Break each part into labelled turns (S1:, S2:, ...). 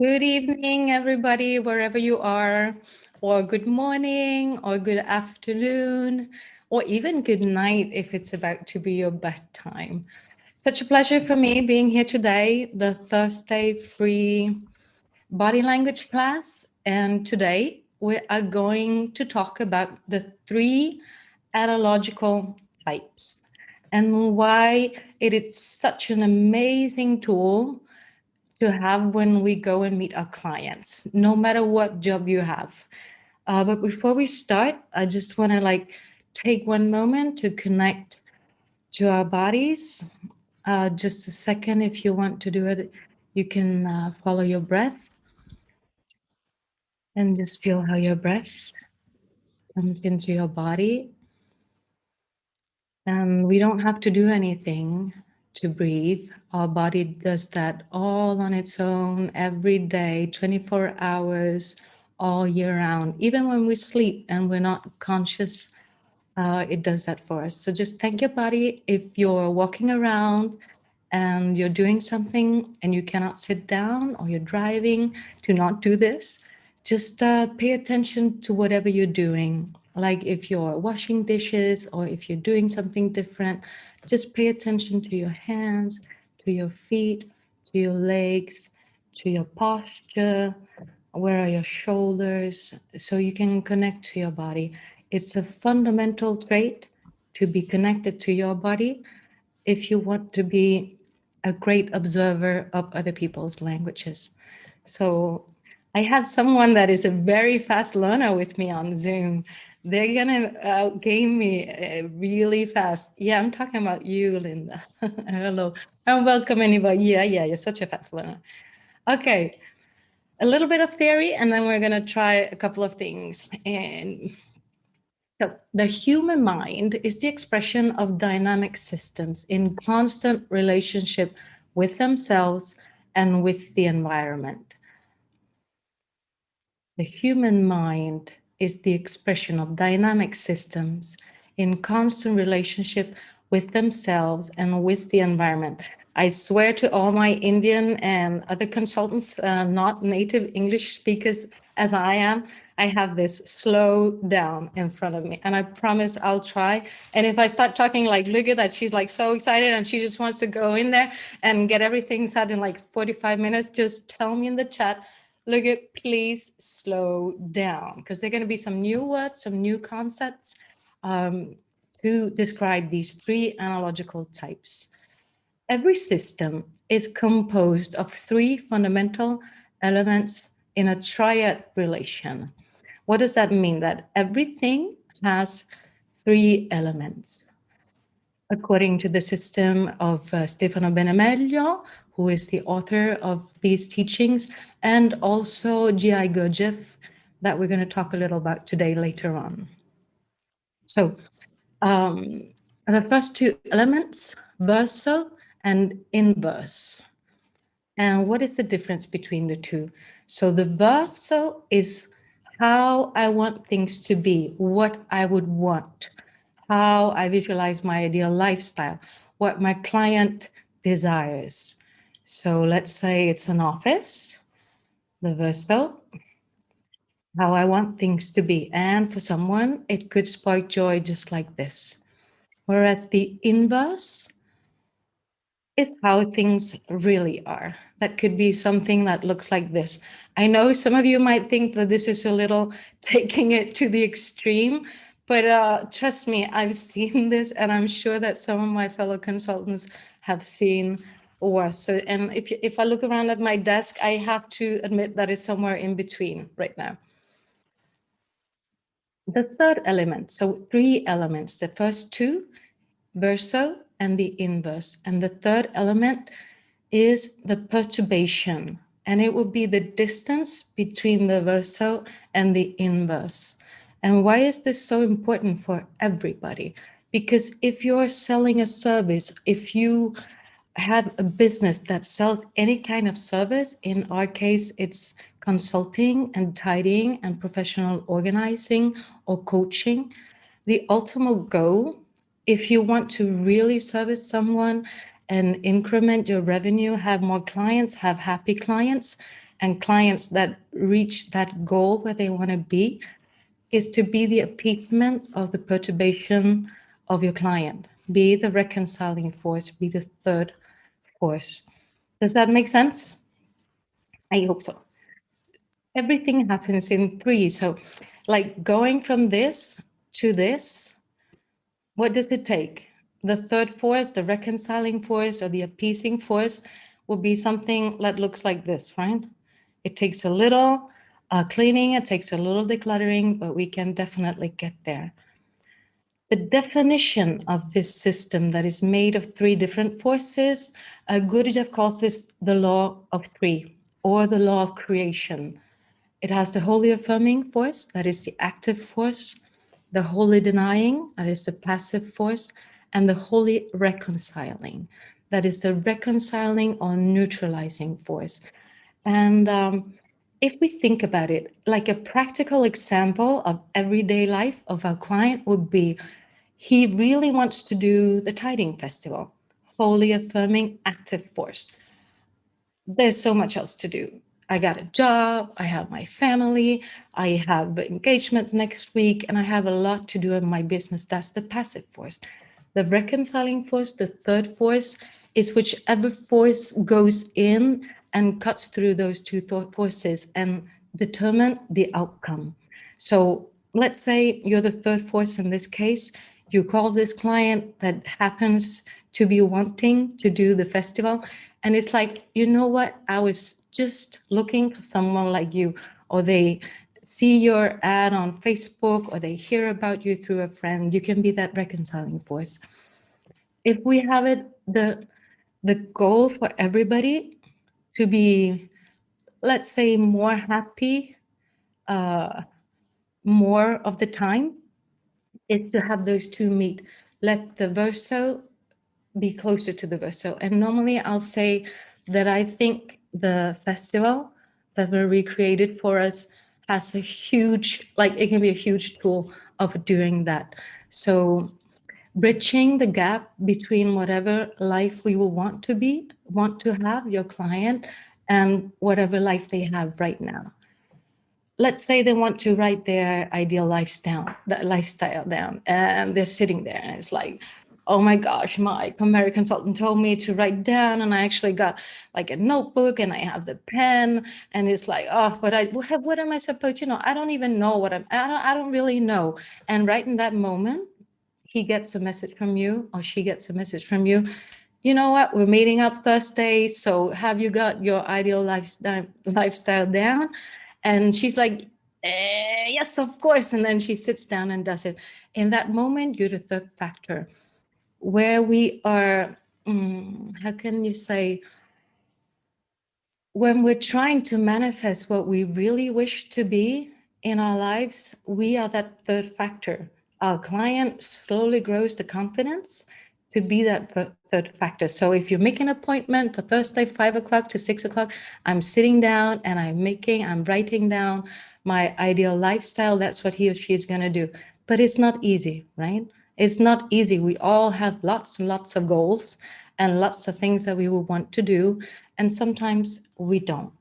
S1: Good evening, everybody, wherever you are, or good morning, or good afternoon, or even good night if it's about to be your bedtime. Such a pleasure for me being here today, the Thursday free body language class. And today we are going to talk about the three analogical types and why it is such an amazing tool to have when we go and meet our clients, no matter what job you have. But before we start, I just want to take one moment to connect to our bodies. Just a second, if you want to do it, you can follow your breath and just feel how your breath comes into your body. And we don't have to do anything to breathe. Our body does that all on its own every day, 24 hours, all year round. Even when we sleep and we're not conscious, it does that for us. So just thank your body. If you're walking around and you're doing something and you cannot sit down or you're driving, do not do this. Just pay attention to whatever you're doing. Like if you're washing dishes or if you're doing something different, just pay attention to your hands, to your feet, to your legs, to your posture. Where are your shoulders? So you can connect to your body. It's a fundamental trait to be connected to your body if you want to be a great observer of other people's languages. So I have someone that is a very fast learner with me on Zoom. They're gonna outgame me really fast. Yeah, I'm talking about you, Linda. Hello, and welcome anybody. Yeah, you're such a fast learner. Okay, a little bit of theory, and then we're gonna try a couple of things. And so the human mind is the expression of dynamic systems in constant relationship with themselves and with the environment. The human mind is the expression of dynamic systems in constant relationship with themselves and with the environment. I swear to all my Indian and other consultants, not native English speakers as I am, I have this slow down in front of me. And I promise I'll try. And if I start talking like Luga, that she's like so excited and she just wants to go in there and get everything said in like 45 minutes, just tell me in the chat, look at, please slow down, because there are going to be some new words, some new concepts to describe these three analogical types. Every system is composed of three fundamental elements in a triad relation. What does that mean? That everything has three elements. According to the system of Stefano Benemeglio, who is the author of these teachings, and also G.I. Gurdjieff, that we're going to talk a little about today later on. So the first two elements, verso and inverse. And what is the difference between the two? So the verso is how I want things to be, what I would want, how I visualize my ideal lifestyle, what my client desires. So let's say it's an office, the verso, how I want things to be. And for someone, it could spark joy just like this. Whereas the inverse is how things really are. That could be something that looks like this. I know some of you might think that this is a little taking it to the extreme, but trust me, I've seen this, and I'm sure that some of my fellow consultants have seen worse. So, and if I look around at my desk, I have to admit that it's somewhere in between right now. The third element, so three elements, the first two, verso and the inverse. And the third element is the perturbation, and it would be the distance between the verso and the inverse. And why is this so important for everybody? Because if you're selling a service, if you have a business that sells any kind of service, in our case, it's consulting and tidying and professional organizing or coaching, the ultimate goal, if you want to really service someone and increment your revenue, have more clients, have happy clients, and clients that reach that goal where they want to be is to be the appeasement of the perturbation of your client, be the reconciling force, be the third force. Does that make sense? I hope so. Everything happens in three. So, like going from this to this, what does it take? The third force, the reconciling force, or the appeasing force will be something that looks like this, right? It takes a little cleaning, it takes a little decluttering, but we can definitely get there. The definition of this system that is made of three different forces, Gurdjieff calls this the law of three, or the law of creation. It has the wholly affirming force, that is the active force, the wholly denying, that is the passive force, and the wholly reconciling, that is the reconciling or neutralizing force. And if we think about it, like a practical example of everyday life of our client would be, he really wants to do the Tiding Festival, wholly affirming active force. There's so much else to do. I got a job, I have my family, I have engagements next week, and I have a lot to do in my business. That's the passive force. The reconciling force, the third force, is whichever force goes in and cuts through those two forces and determine the outcome. So let's say you're the third force in this case. You call this client that happens to be wanting to do the festival, and it's like, you know what? I was just looking for someone like you, or they see your ad on Facebook, or they hear about you through a friend. You can be that reconciling force. If we have it, the goal for everybody to be, let's say, more happy more of the time, is to have those two meet. Let the verso be closer to the verso. And normally I'll say that I think the festival that were recreated for us has a huge, like it can be a huge tool of doing that. So bridging the gap between whatever life we will want to be, want to have your client, and whatever life they have right now. Let's say they want to write their ideal lifestyle down, and they're sitting there, and it's like, oh my gosh, my American consultant told me to write down, and I actually got like a notebook, and I have the pen, and it's like, oh, but what am I supposed to, I don't even know I don't really know. And right in that moment, he gets a message from you, or she gets a message from you. You know what? We're meeting up Thursday. So have you got your ideal lifestyle down? And she's like, yes, of course. And then she sits down and does it. In that moment, you're the third factor, where we are, how can you say, when we're trying to manifest what we really wish to be in our lives, we are that third factor. Our client slowly grows the confidence to be that third factor. So if you make an appointment for Thursday, 5 o'clock to 6 o'clock, I'm sitting down and I'm writing down my ideal lifestyle. That's what he or she is going to do. But it's not easy, right? It's not easy. We all have lots and lots of goals and lots of things that we will want to do, and sometimes we don't.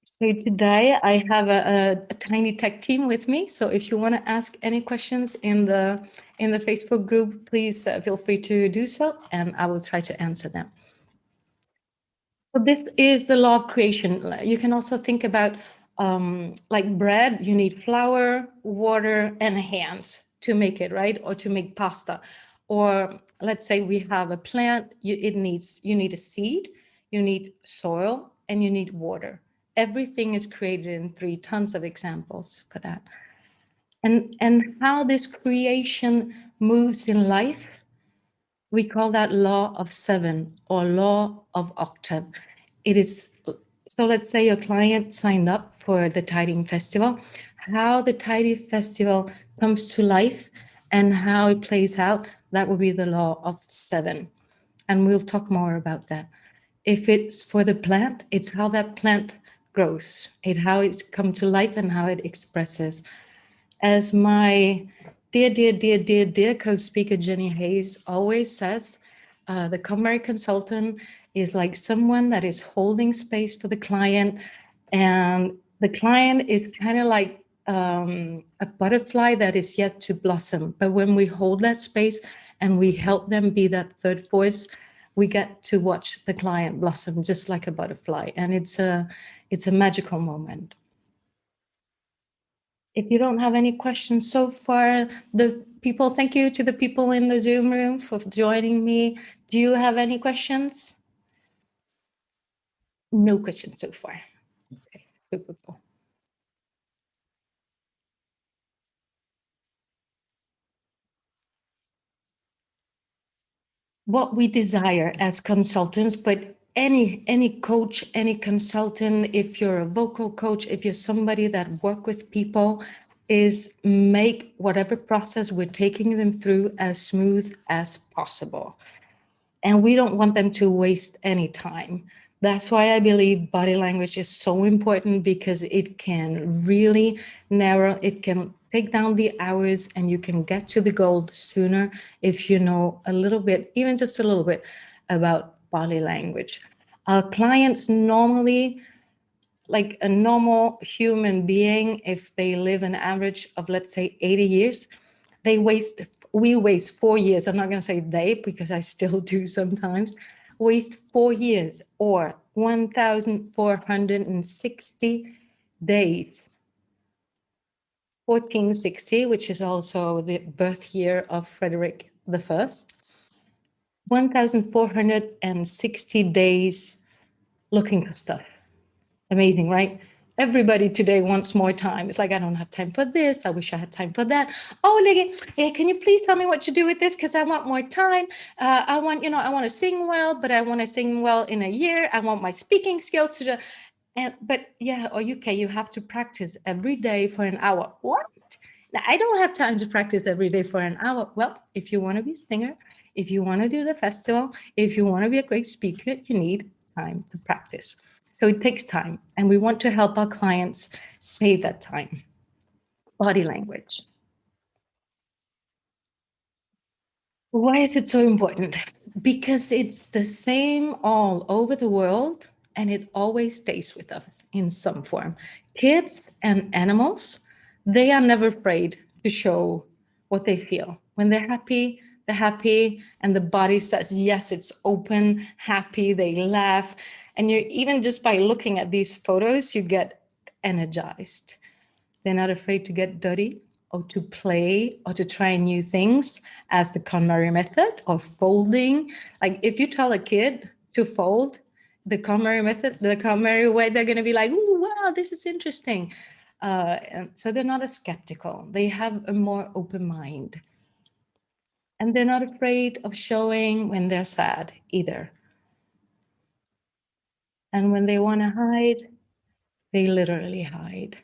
S1: So today I have a tiny tech team with me. So if you want to ask any questions in the Facebook group, please feel free to do so, and I will try to answer them. So this is the law of creation. You can also think about like bread. You need flour, water, and hands to make it, right? Or to make pasta. Or let's say we have a plant. You need a seed, you need soil, and you need water. Everything is created in three. Tons of examples for that. And how this creation moves in life, we call that law of seven, or law of octave. It is, so let's say your client signed up for the Tiding Festival. How the Tiding Festival comes to life and how it plays out, that will be the law of seven. And we'll talk more about that. If it's for the plant, it's how that plant grows, how it's come to life and how it expresses. As my dear co-speaker Jenny Hayes always says, The KonMari consultant is like someone that is holding space for the client, and the client is kind of like a butterfly that is yet to blossom. But when we hold that space and we help them be that third voice, we get to watch the client blossom just like a butterfly, and it's a magical moment. If you don't have any questions so far, the people, thank you to the people in the Zoom room for joining me. Do you have any questions? No questions so far. Okay, super cool. What we desire as consultants, but any coach, any consultant, if you're a vocal coach, if you're somebody that work with people, is make whatever process we're taking them through as smooth as possible. And we don't want them to waste any time. That's why I believe body language is so important, because it can really narrow, it can take down the hours, and you can get to the goal sooner if you know a little bit, even just a little bit, about body language. Our clients normally, like a normal human being, if they live an average of, let's say, 80 years, we waste 4 years. I'm not going to say they, because I still do sometimes, waste 4 years or 1,460 days. 1460, which is also the birth year of Frederick the First. 1,460 days looking for stuff. Amazing, right? Everybody today wants more time. It's like, I don't have time for this. I wish I had time for that. Oh, Liggy, yeah, can you please tell me what to do with this? Because I want more time. I want to sing well, but I want to sing well in a year. I want my speaking skills to do. But yeah, or UK, you have to practice every day for an hour. What? Now, I don't have time to practice every day for an hour. Well, if you want to be a singer, if you want to do the festival, if you want to be a great speaker, you need time to practice. So it takes time, and we want to help our clients save that time. Body language. Why is it so important? Because it's the same all over the world, and it always stays with us in some form. Kids and animals, they are never afraid to show what they feel. When they're happy, and the body says, yes, it's open, happy, they laugh. And you, even just by looking at these photos, you get energized. They're not afraid to get dirty or to play or to try new things, as the KonMari method of folding. Like if you tell a kid to fold the KonMari method, the KonMari way, they're going to be like, "Ooh, wow, this is interesting." And so they're not as skeptical. They have a more open mind. And they're not afraid of showing when they're sad either. And when they want to hide, they literally hide.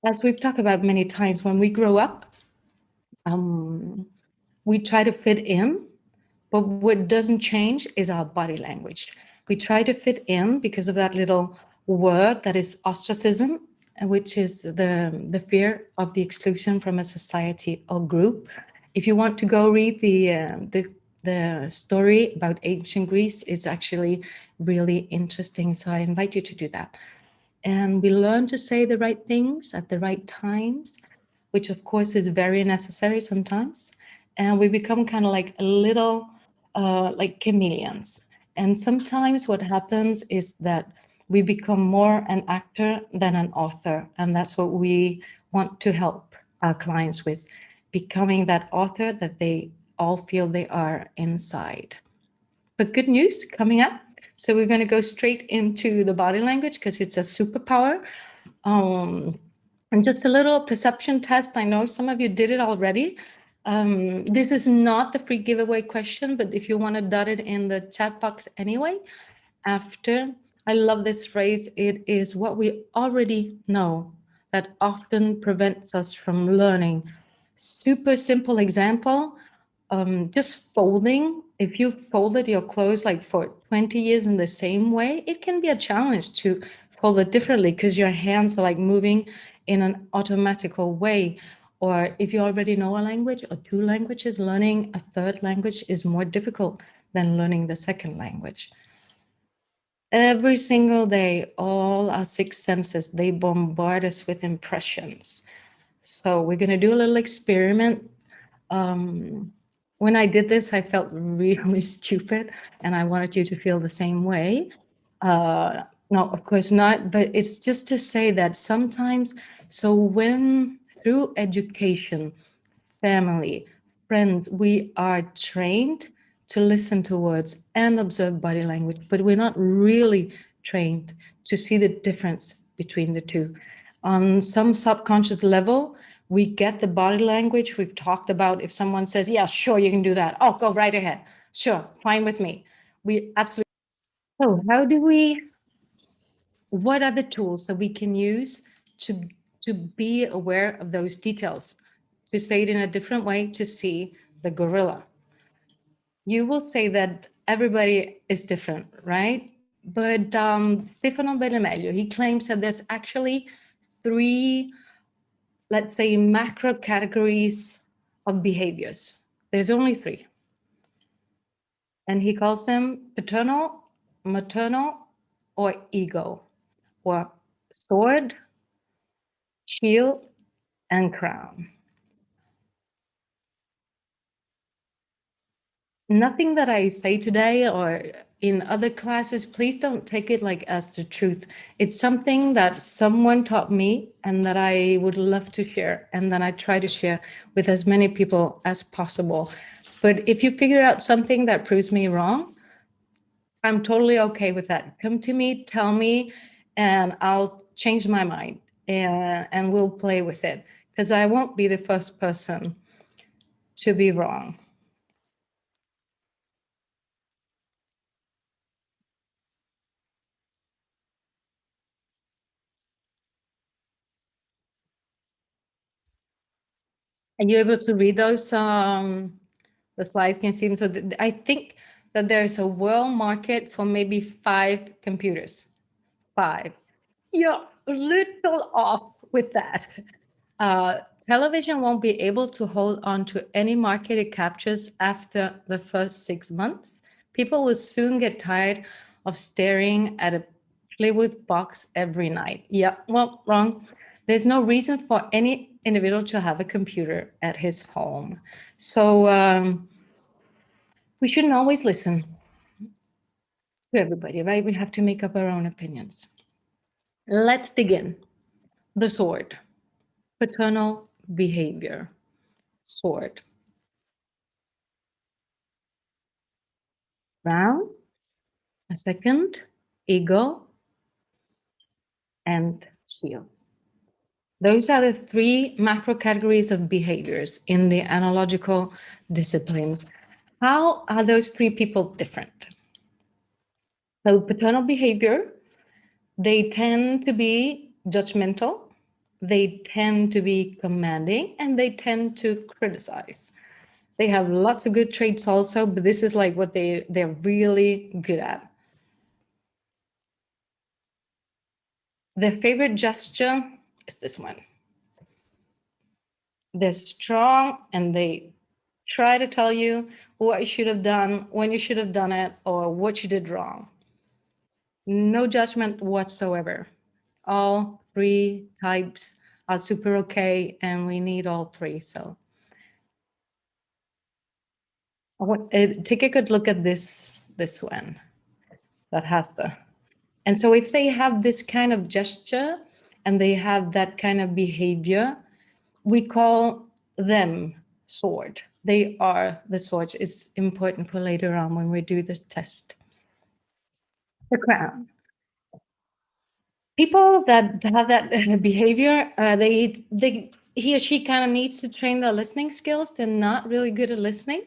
S1: As we've talked about many times, when we grow up, we try to fit in, but what doesn't change is our body language. We try to fit in because of that little word that is ostracism, which is the fear of the exclusion from a society or group. If you want to go read the story about ancient Greece, it's actually really interesting. So I invite you to do that. And we learn to say the right things at the right times, which of course is very necessary sometimes. And we become kind of like a little like chameleons. And sometimes what happens is that we become more an actor than an author. And that's what we want to help our clients with, becoming that author that they all feel they are inside. But good news coming up. So we're going to go straight into the body language because it's a superpower. And just a little perception test. I know some of you did it already. This is not the free giveaway question, but if you want to dot it in the chat box anyway, after, I love this phrase. It is what we already know that often prevents us from learning. Super simple example, just folding. If you folded your clothes like for 20 years in the same way, it can be a challenge to fold it differently because your hands are like moving in an automatical way. Or if you already know a language or two languages, learning a third language is more difficult than learning the second language. Every single day, all our six senses, they bombard us with impressions. So we're going to do a little experiment. When I did this, I felt really stupid, and I wanted you to feel the same way. No, of course not, but it's just to say that sometimes, so when through education, family, friends, we are trained to listen to words and observe body language, but we're not really trained to see the difference between the two. On some subconscious level, we get the body language we've talked about. If someone says, yeah, sure, you can do that. Oh, go right ahead. Sure, fine with me. We absolutely. So, what are the tools that we can use to, to be aware of those details? To say it in a different way, to see the gorilla. You will say that everybody is different, right? But Stefano Benemeglio, he claims that there's actually three, let's say, macro categories of behaviors. There's only three. And he calls them paternal, maternal, or ego, or sword, shield, and crown. Nothing that I say today or in other classes, please don't take it like as the truth. It's something that someone taught me and that I would love to share, and that I try to share with as many people as possible. But if you figure out something that proves me wrong, I'm totally okay with that. Come to me, tell me, and I'll change my mind, and we'll play with it, because I won't be the first person to be wrong. Are you able to read those? The slides can seem so. I think that there's a world market for maybe 5 computers. 5. You're a little off with that. Uh, Television won't be able to hold on to any market it captures after the first 6 months. People will soon get tired of staring at a Playwood box every night. Yeah, well, wrong. There's no reason for any individual to have a computer at his home. So we shouldn't always listen to everybody, right? We have to make up our own opinions. Let's begin. The sword, paternal behavior, sword. Round, a second, ego, and shield. Those are the three macro categories of behaviors in the analogical disciplines. How are those three people different? So, paternal behavior, they tend to be judgmental, they tend to be commanding, and they tend to criticize. They have lots of good traits also, but this is like what they're really good at. Their favorite gesture is this one. They're strong and they try to tell you what you should have done, when you should have done it, or what you did wrong. No judgment whatsoever. All three types are super okay, and we need all three. So take a good look at this one that has the. And so if they have this kind of gesture and they have that kind of behavior, we call them sword. They are the swords. It's important for later on when we do the test. The crown. People that have that behavior, they he or she kind of needs to train their listening skills. They're not really good at listening.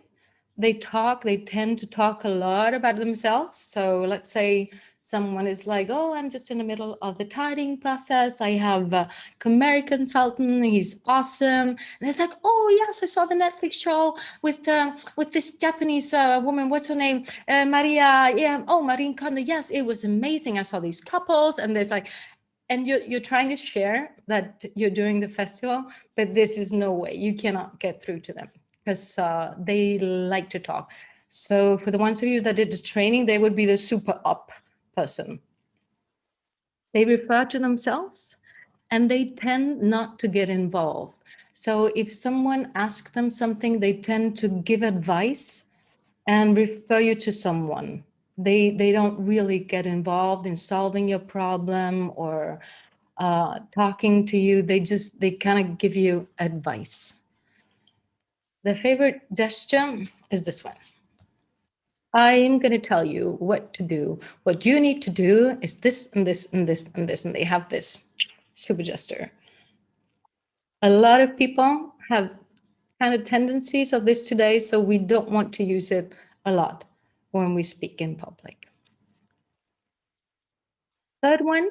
S1: They tend to talk a lot about themselves. So let's say someone is like, oh, I'm just in the middle of the tidying process. I have a Khmer consultant. He's awesome. And it's like, oh, yes, I saw the Netflix show with this Japanese woman. What's her name? Maria. Yeah. Oh, Marine Kondo. Yes, it was amazing. I saw these couples. And there's like, and you're trying to share that you're doing the festival, but this is no way. You cannot get through to them because they like to talk. So for the ones of you that did the training, they would be the super up person. They refer to themselves and they tend not to get involved. So if someone asks them something, they tend to give advice and refer you to someone. They don't really get involved in solving your problem or talking to you. They kind of give you advice. The favorite gesture is this one. I am going to tell you what to do. What you need to do is this and this and this and this, and they have this super gesture. A lot of people have kind of tendencies of this today, so we don't want to use it a lot when we speak in public. Third one,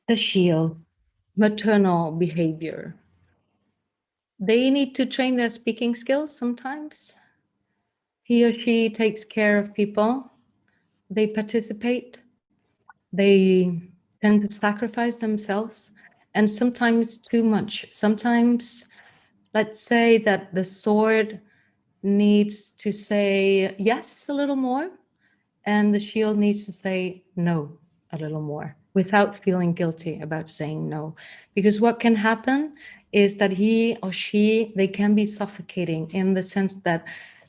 S1: the shield, maternal behavior. They need to train their speaking skills sometimes. He or she takes care of people. They participate. They tend to sacrifice themselves, and sometimes too much. Sometimes, let's say that the sword needs to say yes a little more, and the shield needs to say no a little more without feeling guilty about saying no. Because what can happen is that he or she, they can be suffocating in the sense that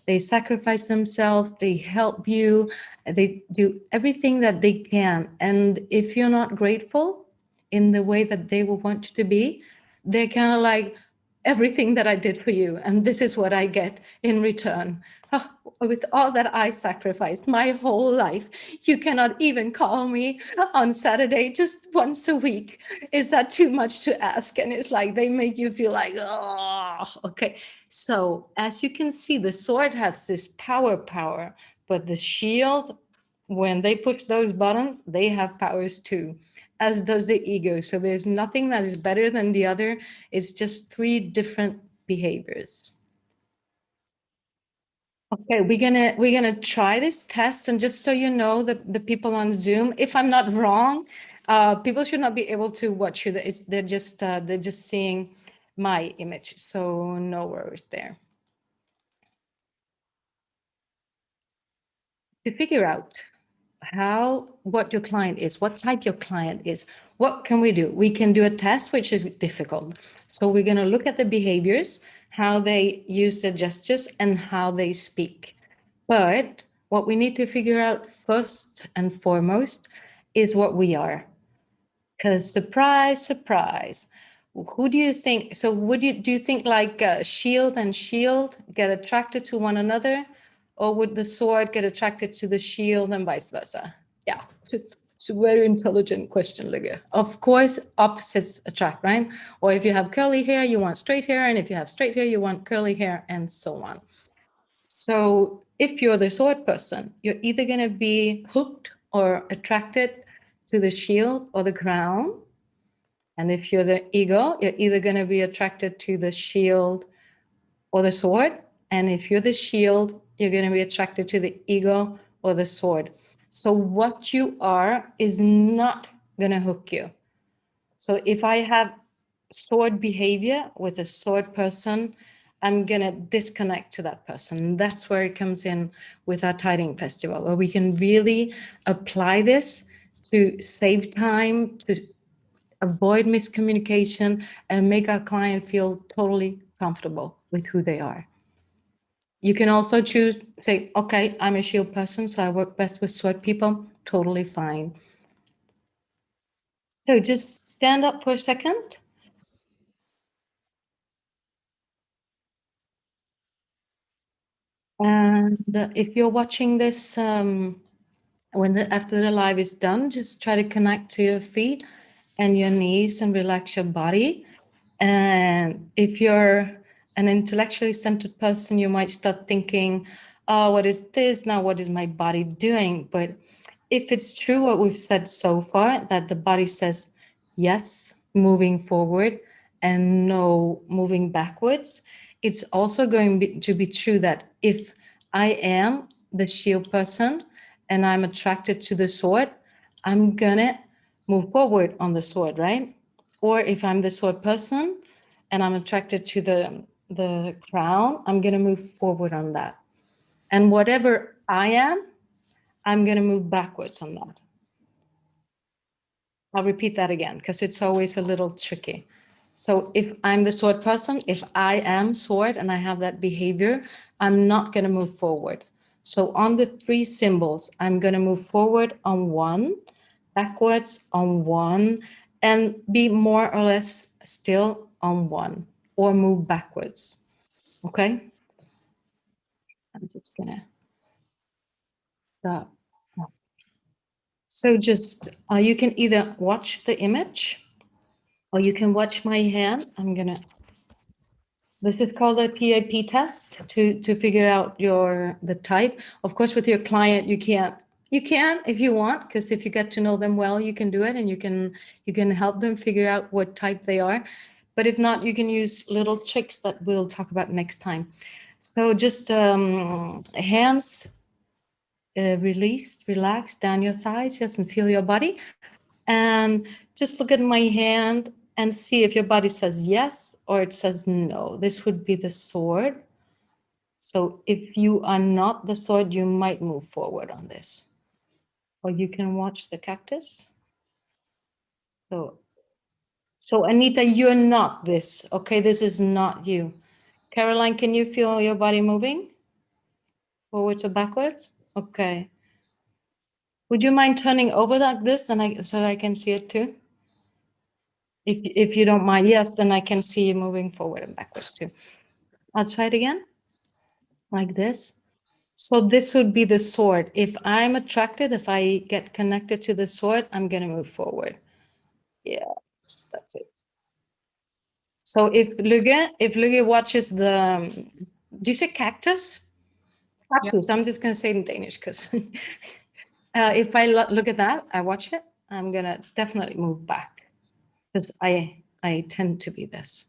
S1: they sacrifice themselves, they help you, they do everything that they can. And if you're not grateful in the way that they will want you to be, they're kind of like, everything that I did for you, and this is what I get in return. Oh, with all that I sacrificed my whole life, you cannot even call me on Saturday just once a week. Is that too much to ask? And it's like they make you feel like, oh, okay. So as you can see, the sword has this power, but the shield, when they push those buttons, they have powers too, as does the ego. So there's nothing that is better than the other. It's just three different behaviors. Okay, we're gonna try this test, and just so you know, the people on Zoom, if I'm not wrong, people should not be able to watch you. They're just seeing my image, so no worries there. To figure out what your client is, what type your client is, what can we do? We can do a test, which is difficult. So we're going to look at the behaviors, how they use the gestures, and how they speak. But what we need to figure out first and foremost is what we are. Because surprise, surprise, who do you think? So do you think like shield and shield get attracted to one another, or would the sword get attracted to the shield and vice versa? Yeah, it's a very intelligent question, Ligge. Of course, opposites attract, right? Or if you have curly hair, you want straight hair, and if you have straight hair, you want curly hair, and so on. So if you're the sword person, you're either going to be hooked or attracted to the shield or the crown. And if you're the ego, you're either going to be attracted to the shield or the sword. And if you're the shield, you're going to be attracted to the ego or the sword. So what you are is not going to hook you. So if I have sword behavior with a sword person, I'm going to disconnect to that person. That's where it comes in with our tiding festival, where we can really apply this to save time, to avoid miscommunication, and make our client feel totally comfortable with who they are. You can also choose, say, okay, I'm a shield person, so I work best with sword people, totally fine. So just stand up for a second. And if you're watching this after the live is done, just try to connect to your feet and your knees and relax your body. And if you're an intellectually centered person, you might start thinking, oh, what is this? Now, what is my body doing? But if it's true what we've said so far, that the body says yes, moving forward, and no, moving backwards, it's also going to be true that if I am the shield person and I'm attracted to the sword, I'm gonna move forward on the sword, right? Or if I'm the sword person and I'm attracted to the crown, I'm going to move forward on that. And whatever I am, I'm going to move backwards on that. I'll repeat that again because it's always a little tricky. So if I'm the sword person, if I am sword and I have that behavior, I'm not going to move forward. So on the three symbols, I'm going to move forward on one, backwards on one, and be more or less still on one or move backwards. Okay? I'm just going to stop. So just you can either watch the image or you can watch my hand. I'm going to This is called a TIP test to figure out the type. Of course, with your client, you can if you want, because if you get to know them well, you can do it and you can help them figure out what type they are. But if not, you can use little tricks that we'll talk about next time. So just hands released, relaxed down your thighs, yes, and feel your body. And just look at my hand and see if your body says yes or it says no. This would be the sword. So if you are not the sword, you might move forward on this. Or you can watch the cactus. So, so Anita, you're not this. Okay, this is not you. Caroline, can you feel your body moving forwards or backwards? Okay. Would you mind turning over like this and so I can see it too? If you don't mind, yes, then I can see you moving forward and backwards too. I'll try it again, like this. So this would be the sword. If I'm attracted, if I get connected to the sword, I'm gonna move forward. Yes, that's it. So if Luge watches do you say cactus?
S2: Yeah.
S1: Cactus. I'm just gonna say it in Danish because if I look at that, I watch it, I'm gonna definitely move back because I tend to be this.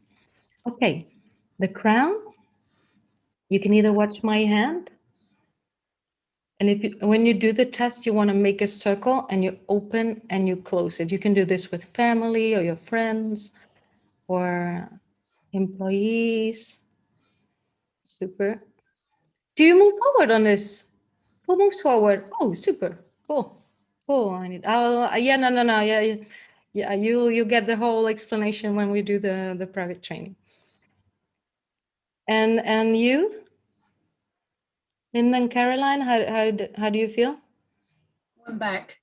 S1: Okay, the crown. You can either watch my hand, and when you do the test, you want to make a circle and you open and you close it. You can do this with family or your friends or employees. Super. Do you move forward on this? Who moves forward? Oh, super. Cool. Cool. Yeah, no. Yeah, yeah. Yeah, you get the whole explanation when we do the private training. And you, Linda and Caroline, how do you feel?
S2: One back.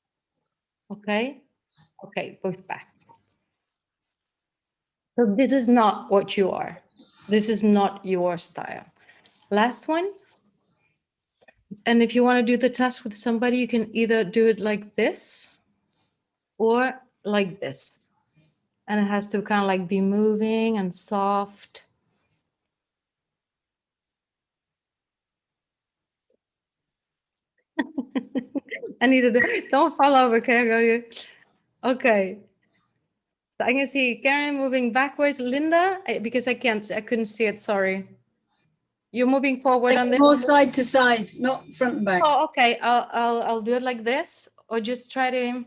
S1: Okay. Okay, both back. So this is not what you are. This is not your style. Last one. And if you want to do the test with somebody, you can either do it like this or like this. And it has to kind of like be moving and soft. I need to don't fall over, okay? Okay. So I can see Karen moving backwards. Linda, because I couldn't see it, sorry. You're moving forward on this?
S2: More side to side, not front and back.
S1: Oh, okay. I'll do it like this, or just try to.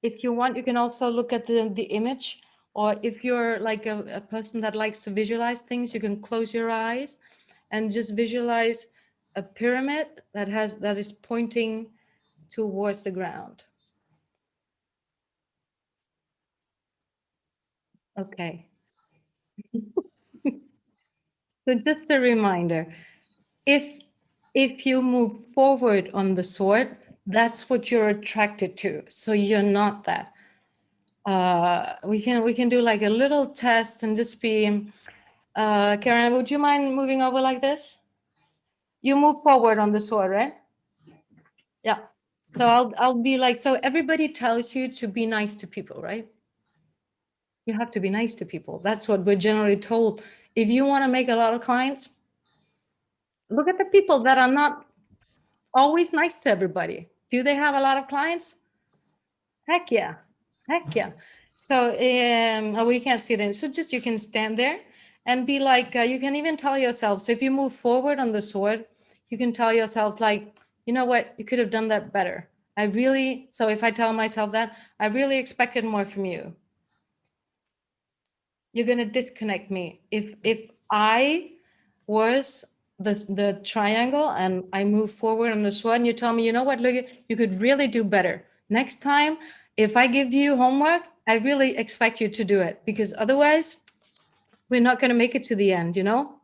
S1: If you want, you can also look at the image, or if you're like a person that likes to visualize things, you can close your eyes and just visualize a pyramid that is pointing towards the ground. Okay. So just a reminder, if you move forward on the sword, that's what you're attracted to. So you're not that. We can do like a little test and just be Karen, would you mind moving over like this? You move forward on the sword, right? Yeah. So I'll be like, so everybody tells you to be nice to people, right? You have to be nice to people. That's what we're generally told. If you want to make a lot of clients, look at the people that are not always nice to everybody. Do they have a lot of clients? Heck yeah. Heck yeah. So we can't see them. So just you can stand there and be like, you can even tell yourself. So if you move forward on the sword, you can tell yourself like, you know what, you could have done that better. So if I tell myself that, I really expected more from you. You're going to disconnect me. If I was the triangle and I move forward on the sword and you tell me, you know what, look, you could really do better. Next time, if I give you homework, I really expect you to do it, because otherwise we're not going to make it to the end, you know?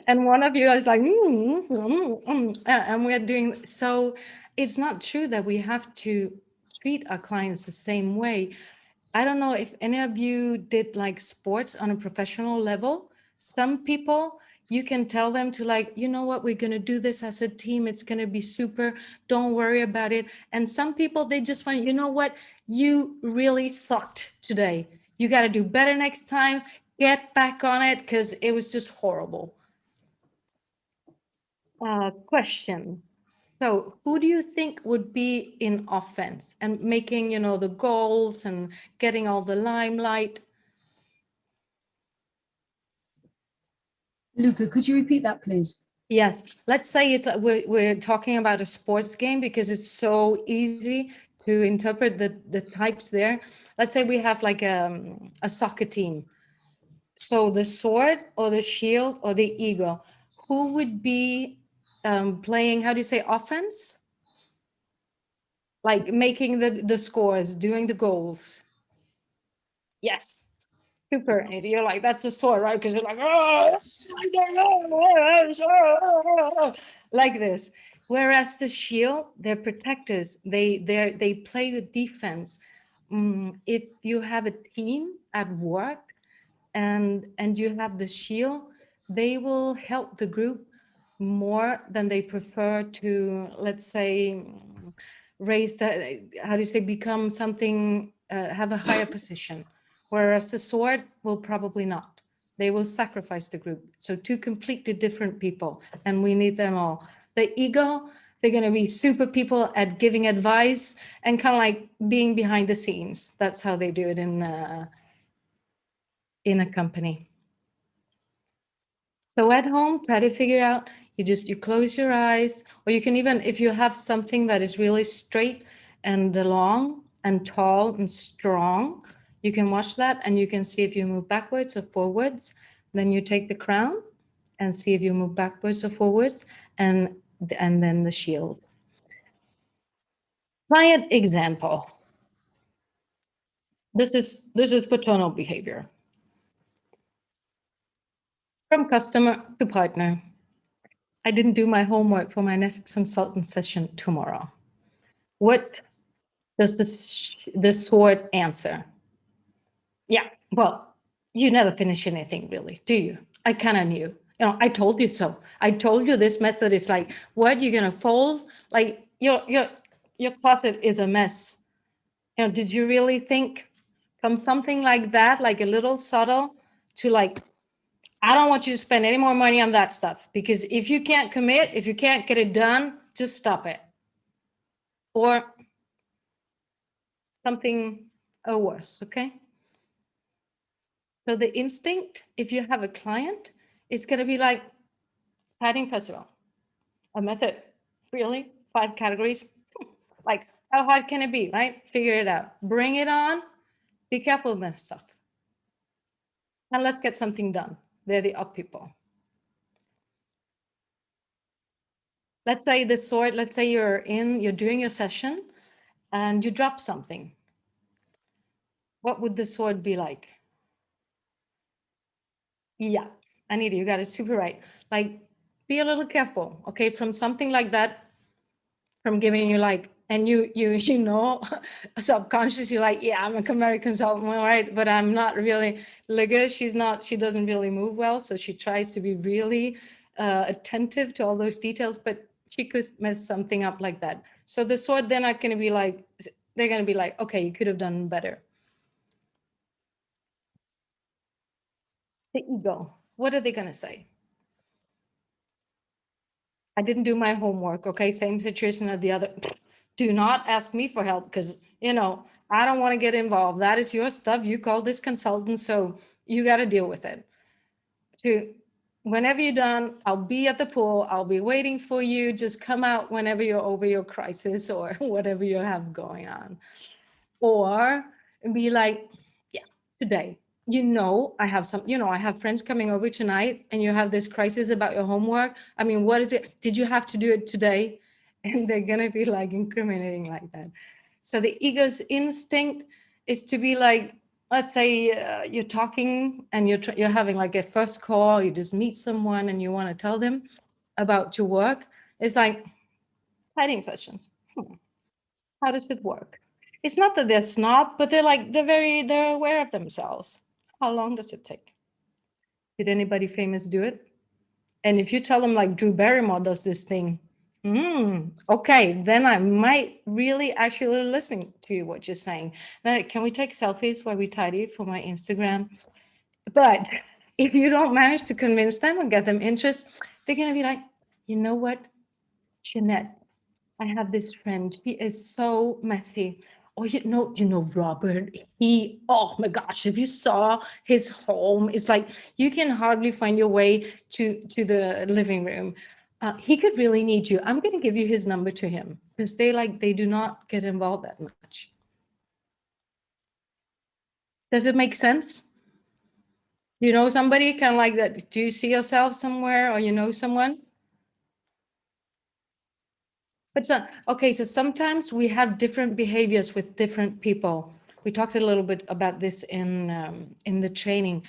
S1: And one of you is like, and we're doing, so it's not true that we have to treat our clients the same way. I don't know if any of you did like sports on a professional level. Some people, you can tell them to like, you know what, we're going to do this as a team. It's going to be super. Don't worry about it. And some people, they just want, you know what, you really sucked today. You got to do better next time. Get back on it because it was just horrible. Question. So who do you think would be in offense and making, the goals and getting all the limelight?
S2: Luca, could you repeat that, please?
S1: Yes. Let's say we're talking about a sports game because it's so easy to interpret the types there. Let's say we have like a soccer team. So the sword or the shield or the eagle, who would be playing, how do you say, offense? Like making the scores, doing the goals. Yes. Super. And you're like, that's the sword, right? Because you're like, oh, I don't know. Like this. Whereas the shield, they're protectors. They play the defense. If you have a team at work and you have the shield, they will help the group more than they prefer to, let's say, raise the, how do you say, become something, have a higher position. Whereas the sword will probably not. They will sacrifice the group. So two completely different people, and we need them all. The ego, they're going to be super people at giving advice and kind of like being behind the scenes. That's how they do it in a company. So at home, try to figure out, you close your eyes, or you can even, if you have something that is really straight and long and tall and strong, you can watch that and you can see if you move backwards or forwards. Then you take the crown and see if you move backwards or forwards, and then the shield. Client example. This is paternal behavior. From customer to partner. I didn't do my homework for my next consultant session tomorrow. What does the sword answer? Yeah, well, you never finish anything really, do you? I kind of knew. I told you so. I told you this method is like, what, you're gonna fold? Like your closet is a mess. Did you really think from something like that, like a little subtle, to like, I don't want you to spend any more money on that stuff, because if you can't commit, if you can't get it done, just stop it. Or something worse, okay? So the instinct, if you have a client, it's going to be like padding festival, a method, really, 5 categories. Like, how hard can it be, right? Figure it out. Bring it on. Be careful with stuff. And let's get something done. They're the up people. Let's say the sword, let's say you're doing a session and you drop something. What would the sword be like? Yeah, Anita, you got it super right. Like, be a little careful, okay? From something like that, from giving you like, and you know, subconsciously, like, yeah, I'm a Camari consultant, all right, but I'm not really. Liga, she doesn't really move well, so she tries to be really attentive to all those details, but she could mess something up like that. So the sword, they're not going to be like, they're going to be like, okay, you could have done better. The ego, what are they going to say? I didn't do my homework. Okay, same situation as the other. Do not ask me for help because, I don't want to get involved. That is your stuff. You call this consultant, so you got to deal with it. To whenever you're done, I'll be at the pool. I'll be waiting for you. Just come out whenever you're over your crisis or whatever you have going on. Or be like, yeah, today, I have I have friends coming over tonight and you have this crisis about your homework. I mean, what is it? Did you have to do it today? And they're going to be like incriminating like that. So the ego's instinct is to be like, let's say you're talking and you're having like a first call, you just meet someone and you want to tell them about your work. It's like hiding sessions. How does it work? It's not that they're snob, but they're aware of themselves. How long does it take? Did anybody famous do it? And if you tell them like Drew Barrymore does this thing, okay, then I might really actually listen to what you're saying. Now, can we take selfies while we tidy for my Instagram? But if you don't manage to convince them and get them interest, they're gonna be like, you know what, Jeanette, I have this friend. He is so messy. Oh, Robert, oh my gosh, if you saw his home, it's like you can hardly find your way to the living room. He could really need you. I'm going to give you his number to him because they do not get involved that much. Does it make sense? You know somebody kind of like that? Do you see yourself somewhere or you know someone? But so, okay, so sometimes we have different behaviors with different people. We talked a little bit about this in the training.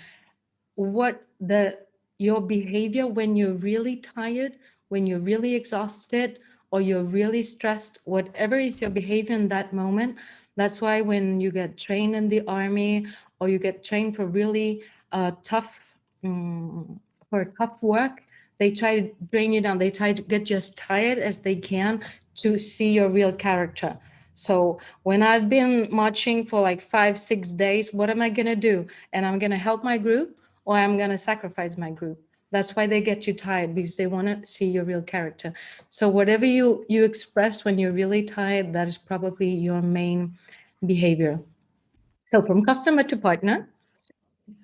S1: What the your behavior when you're really tired, when you're really exhausted, or you're really stressed, whatever is your behavior in that moment. That's why when you get trained in the army or you get trained for really tough for tough work, they try to bring you down. They try to get you as tired as they can to see your real character. So when I've been marching for like 5, 6 days, what am I gonna do? And I'm gonna help my group or I'm gonna sacrifice my group. That's why they get you tired because they want to see your real character. So whatever you express when you're really tired, that is probably your main behavior. So from customer to partner,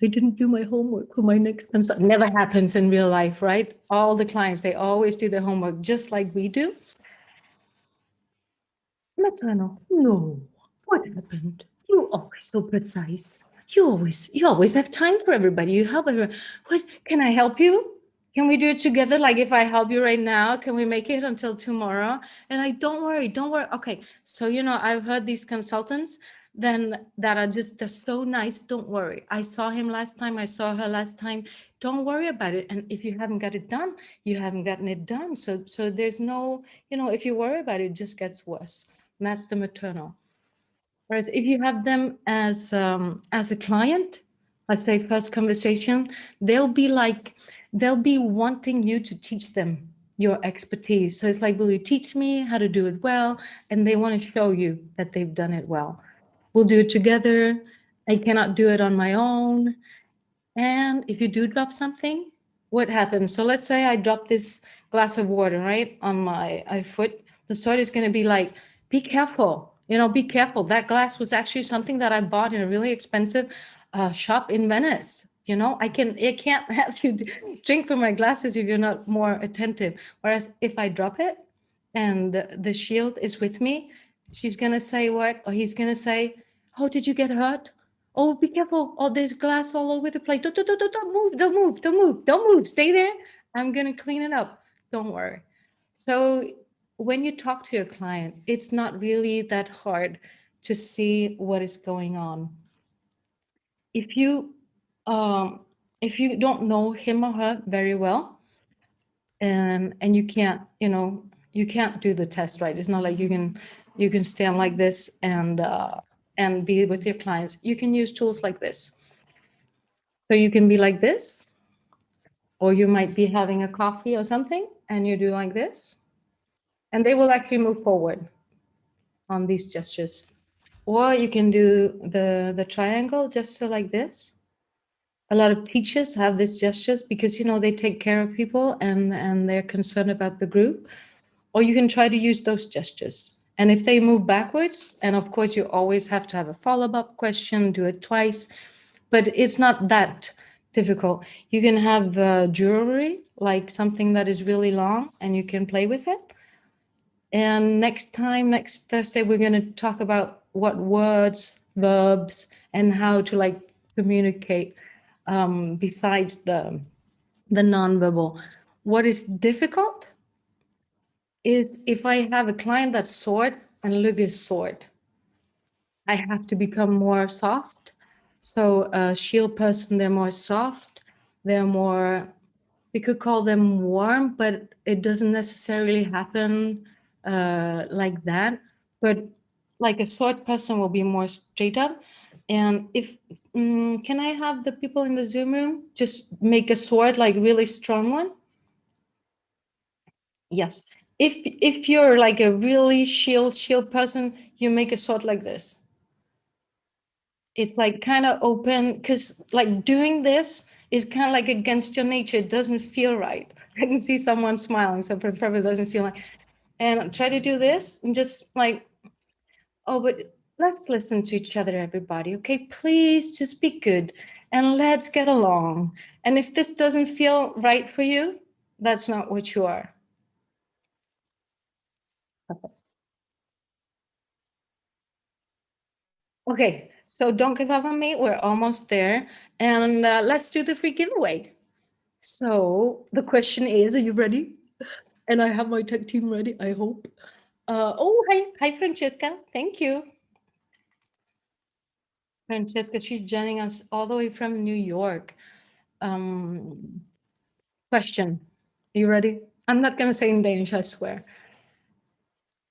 S1: I didn't do my homework for my next consult. Never happens in real life, right? All the clients, they always do their homework just like we do. Matano, no. What happened? You always so precise. You always have time for everybody. You help everyone. What can I help you? Can we do it together? Like if I help you right now, can we make it until tomorrow? And like, don't worry, don't worry. Okay. So I've heard these consultants then that are just they're so nice. Don't worry. I saw him last time, I saw her last time. Don't worry about it. And if you haven't got it done, you haven't gotten it done. So there's no, if you worry about it, it just gets worse. And that's the maternal. Whereas if you have them as a client, let's say first conversation, they'll be wanting you to teach them your expertise. So it's like, will you teach me how to do it well? And they want to show you that they've done it well. We'll do it together. I cannot do it on my own. And if you do drop something, what happens? So let's say I drop this glass of water, right, on my foot. The sword is going to be like, be careful, be careful. That glass was actually something that I bought in a really expensive shop in Venice. I can't have you drink from my glasses if you're not more attentive. Whereas if I drop it and the shield is with me, she's going to say what? Or he's going to say, oh, did you get hurt? Oh, be careful. Oh, there's glass all over the place. Don't move, don't move, don't move, don't move. Stay there. I'm going to clean it up. Don't worry. So when you talk to your client, it's not really that hard to see what is going on. If you if you don't know him or her very well, and you can't do the test, right? It's not like you can stand like this and be with your clients. You can use tools like this. So you can be like this, or you might be having a coffee or something, and you do like this, and they will actually move forward on these gestures. Or you can do the triangle gesture like this. A lot of teachers have these gestures because they take care of people and they're concerned about the group. Or you can try to use those gestures. And if they move backwards, and of course you always have to have a follow-up question, do it twice, but it's not difficult. You can have jewelry, like something that is really long, and you can play with it. And next time, next Thursday, we're going to talk about what words, verbs, and how to like communicate besides the nonverbal. What is difficult is if I have a client that's short and Luke is short, I have to become more soft. So a shield person, they're more soft. They're more, we could call them warm, but it doesn't necessarily happen like that. But like a short person will be more straight up. And if, can I have the people in the Zoom room just make a sword, like really strong one? Yes. If you're like a really shield person, you make a sword like this. It's like kind of open because like doing this is kind of like against your nature. It doesn't feel right. I can see someone smiling, so probably doesn't feel like. And try to do this and just like, oh, but let's listen to each other, everybody. Okay, please just be good and let's get along. And if this doesn't feel right for you, that's not what you are. Okay, so don't give up on me. We're almost there. And let's do the free giveaway. So the question is, are you ready? And I have my tech team ready, I hope. Oh, hi, Francesca. Thank you. Francesca, she's joining us all the way from New York. Question, are you ready? I'm not going to say in Danish, I swear.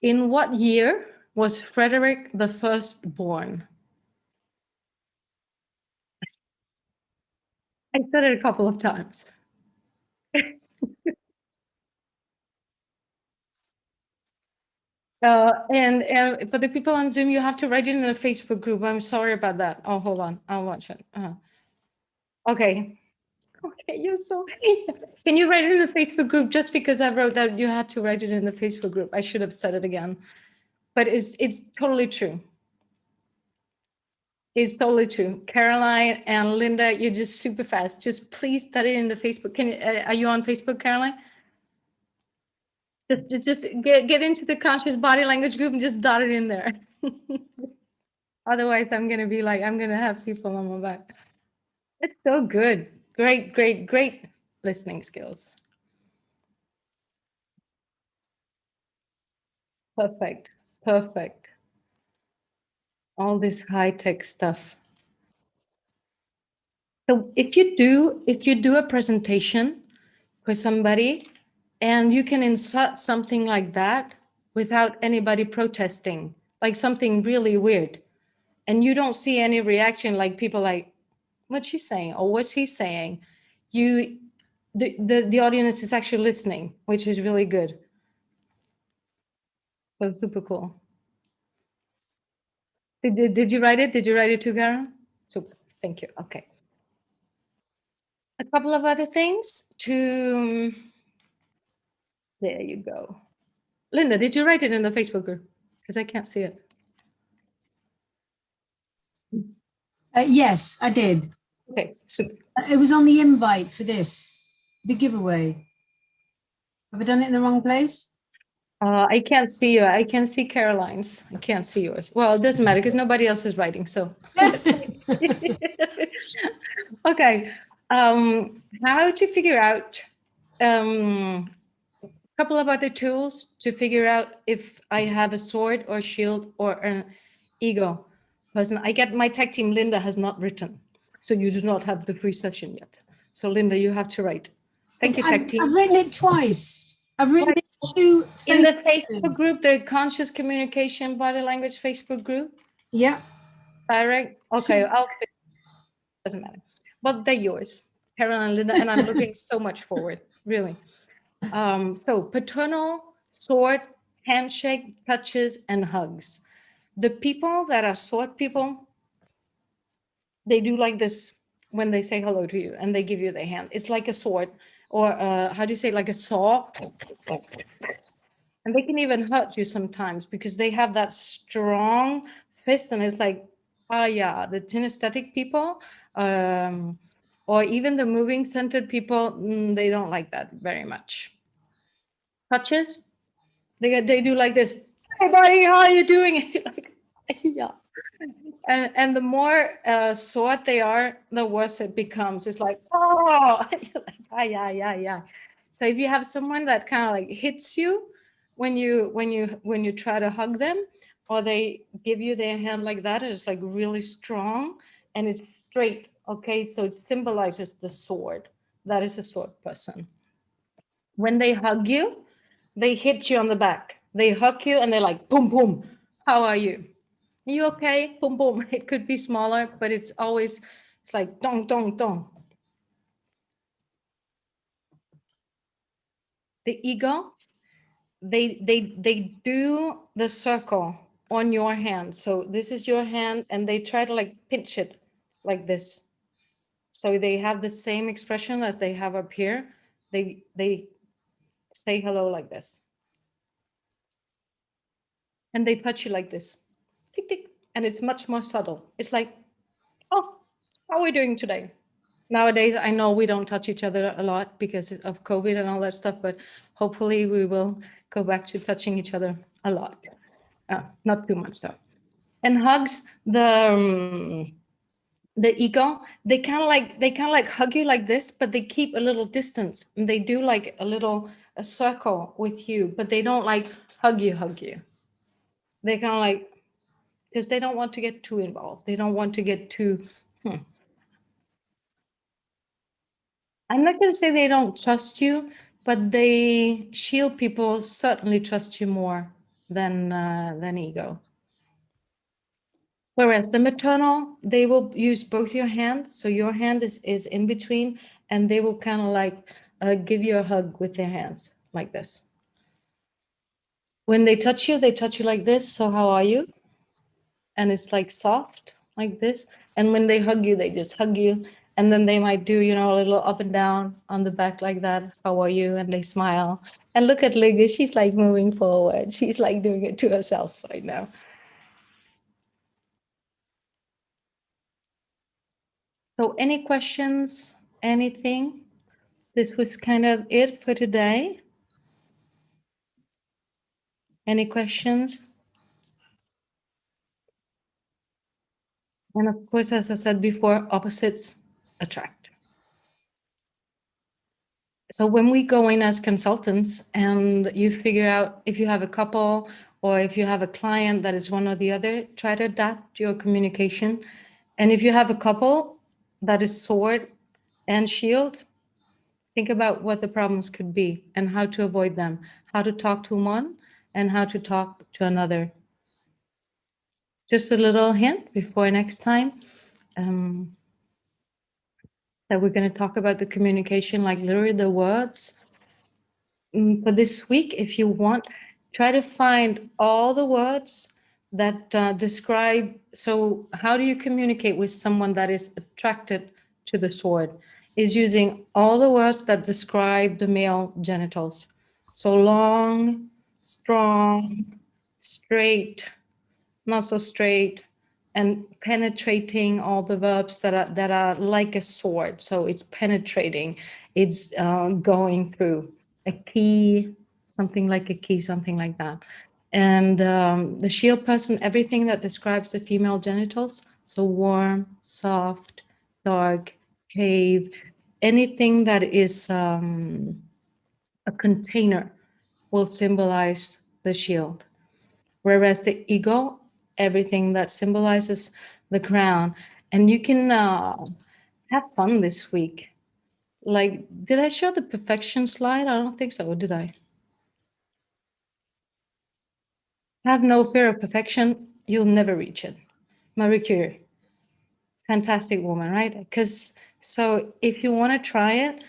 S1: In what year was Frederick the First born? I said it a couple of times. And for the people on Zoom, you have to write it in the Facebook group. I'm sorry about that. Oh, hold on. I'll watch it. Okay. Okay, you're so. Can you write it in the Facebook group? Just because I wrote that you had to write it in the Facebook group. I should have said it again. But it's totally true. It's totally true. Caroline and Linda, you're just super fast. Just please start it in the Facebook. Can are you on Facebook, Caroline? Just get into the conscious body language group and just dot it in there. Otherwise, I'm gonna be like, I'm gonna have people on my back. It's so good. Great, great, great listening skills. Perfect. Perfect. All this high-tech stuff. So if you do a presentation for somebody and you can insert something like that without anybody protesting, like something really weird, and you don't see any reaction, like people like, what's she saying or what's he saying? The audience is actually listening, which is really good. So super cool. Did you write it? Did you write it too, Karen? Super. Thank you. Okay. A couple of other things to. There you go. Linda, did you write it in the Facebook group? Because I can't see it.
S2: Yes, I did.
S1: Okay, super.
S2: It was on the invite for this, the giveaway. Have I done it in the wrong place?
S1: I can't see you. I can see Caroline's. I can't see yours. Well, it doesn't matter because nobody else is writing. So, okay. How to figure out a couple of other tools to figure out if I have a sword or shield or an ego person. I get my tech team. Linda has not written, so you do not have the free session yet. So, Linda, you have to write. Thank you, tech team.
S2: I've written it twice. I've written it to
S1: in the Facebook group, the Conscious Communication Body Language Facebook group.
S2: Yeah.
S1: Direct. Okay, I'll. Doesn't matter. But they're yours, Carol and Linda, and I'm looking so much forward. Really. So paternal, sword, handshake, touches, and hugs. The people that are sword people, they do like this when they say hello to you and they give you their hand. It's like a sword, or how do you say, like a saw? And they can even hurt you sometimes because they have that strong fist, and it's like, yeah, the kinesthetic people. or even the moving centered people, they don't like that very much. Touches, they do like this. Hey buddy, how are you doing? Like, yeah. And the more short they are, the worse it becomes. It's like, oh, you're like, ah, yeah, yeah, yeah. So if you have someone that kind of like hits you when you try to hug them, or they give you their hand like that, it's like really strong and it's straight. Okay, so it symbolizes the sword. That is a sword person. When they hug you, they hit you on the back. They hug you and they're like, boom, boom. How are you? You okay? Boom, boom. It could be smaller, but it's like dong, dong, dong. The ego, they do the circle on your hand. So this is your hand, and they try to like pinch it like this. So they have the same expression as they have up here. They say hello like this, and they touch you like this, tick tick, and it's much more subtle. It's like, oh, how are we doing today? Nowadays, I know we don't touch each other a lot because of COVID and all that stuff, but hopefully we will go back to touching each other a lot. Not too much though. And hugs, the ego, they kind of like hug you like this, but they keep a little distance. And they do like a circle with you, but they don't like hug you. They kind of like, because they don't want to get too involved. They don't want to get too. Hmm. I'm not going to say they don't trust you, but they shield people certainly trust you more than ego. Whereas the maternal, they will use both your hands, so your hand is in between, and they will kind of like give you a hug with their hands like this. When they touch you like this. So how are you? And it's like soft like this. And when they hug you, they just hug you. And then they might do, a little up and down on the back like that. How are you? And they smile. And look at Ligga. She's like moving forward. She's like doing it to herself right now. So, any questions? Anything? This was kind of it for today. Any questions? And of course, as I said before, opposites attract. So when we go in as consultants and you figure out if you have a couple or if you have a client that is one or the other, try to adapt your communication. And if you have a couple that is sword and shield, think about what the problems could be and how to avoid them, how to talk to one and how to talk to another. Just a little hint before next time. That we're going to talk about the communication, like literally the words. For this week, if you want, try to find all the words that describe. So, how do you communicate with someone that is attracted to the sword? Is using all the words that describe the male genitals. So, long, strong, straight, not so straight, and penetrating, all the verbs that are like a sword. So it's penetrating, it's going through a key, something like a key, something like that. And the shield person, everything that describes the female genitals. So warm, soft, dark, cave, anything that is a container will symbolize the shield. Whereas the ego, everything that symbolizes the crown. And you can have fun this week. Like, did I show the perfection slide? I don't think so, did I? Have no fear of perfection, you'll never reach it. Marie Curie, fantastic woman, right? Because so if you want to try it,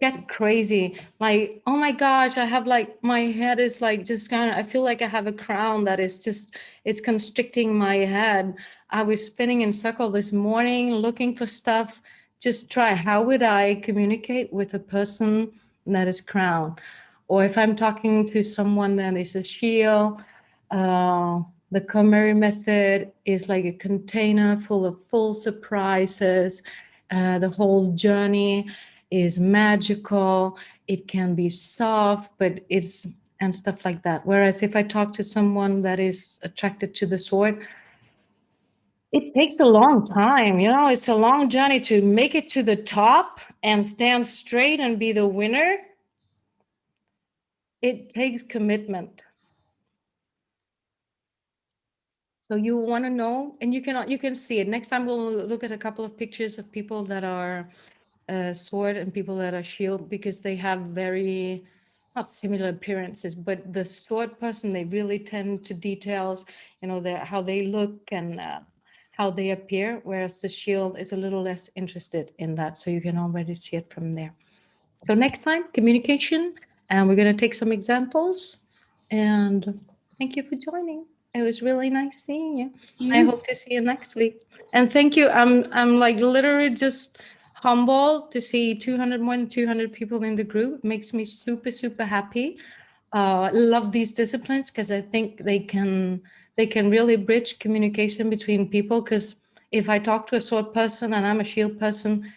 S1: get crazy. Like, oh my gosh, I have like my head is like just kind of, I feel like I have a crown that is just, it's constricting my head. I was spinning in circle this morning looking for stuff. Just try, how would I communicate with a person that is crown? Or if I'm talking to someone that is a shield, uh, the KonMari method is like a container full of full surprises. The whole journey is magical. It can be soft, but it's and stuff like that. Whereas if I talk to someone that is attracted to the sword, it takes a long time. It's a long journey to make it to the top and stand straight and be the winner. It takes commitment. So you want to know, and you can see it. Next time we'll look at a couple of pictures of people that are sword and people that are shield, because they have very not similar appearances, but the sword person, they really tend to details, how they look and how they appear, whereas the shield is a little less interested in that. So you can already see it from there. So next time, communication, and we're going to take some examples. And thank you for joining. It was really nice seeing you. I hope to see you next week. And thank you. I'm like literally just humbled to see 200 more than 200 people in the group. It makes me super, super happy. Love these disciplines because I think they can really bridge communication between people. Because if I talk to a sword person and I'm a shield person,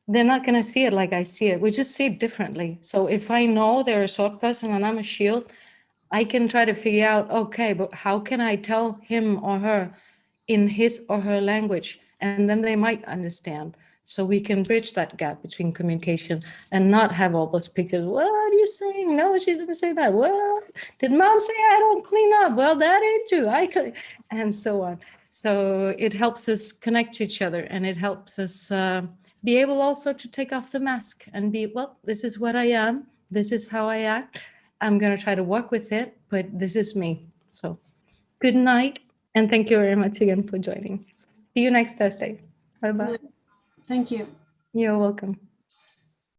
S1: they're not going to see it like I see it. We just see it differently. So if I know they're a sword person and I'm a shield, I can try to figure out, okay, but how can I tell him or her in his or her language? And then they might understand. So we can bridge that gap between communication and not have all those pictures. What are you saying? No, she didn't say that. What did mom say? I don't clean up. Well, that ain't true. I clean, and so on. So it helps us connect to each other, and it helps us be able also to take off the mask and be, well, this is what I am. This is how I act. I'm going to try to work with it, but this is me. So good night. And thank you very much again for joining. See you next Thursday. Bye bye.
S2: Thank you.
S1: You're welcome.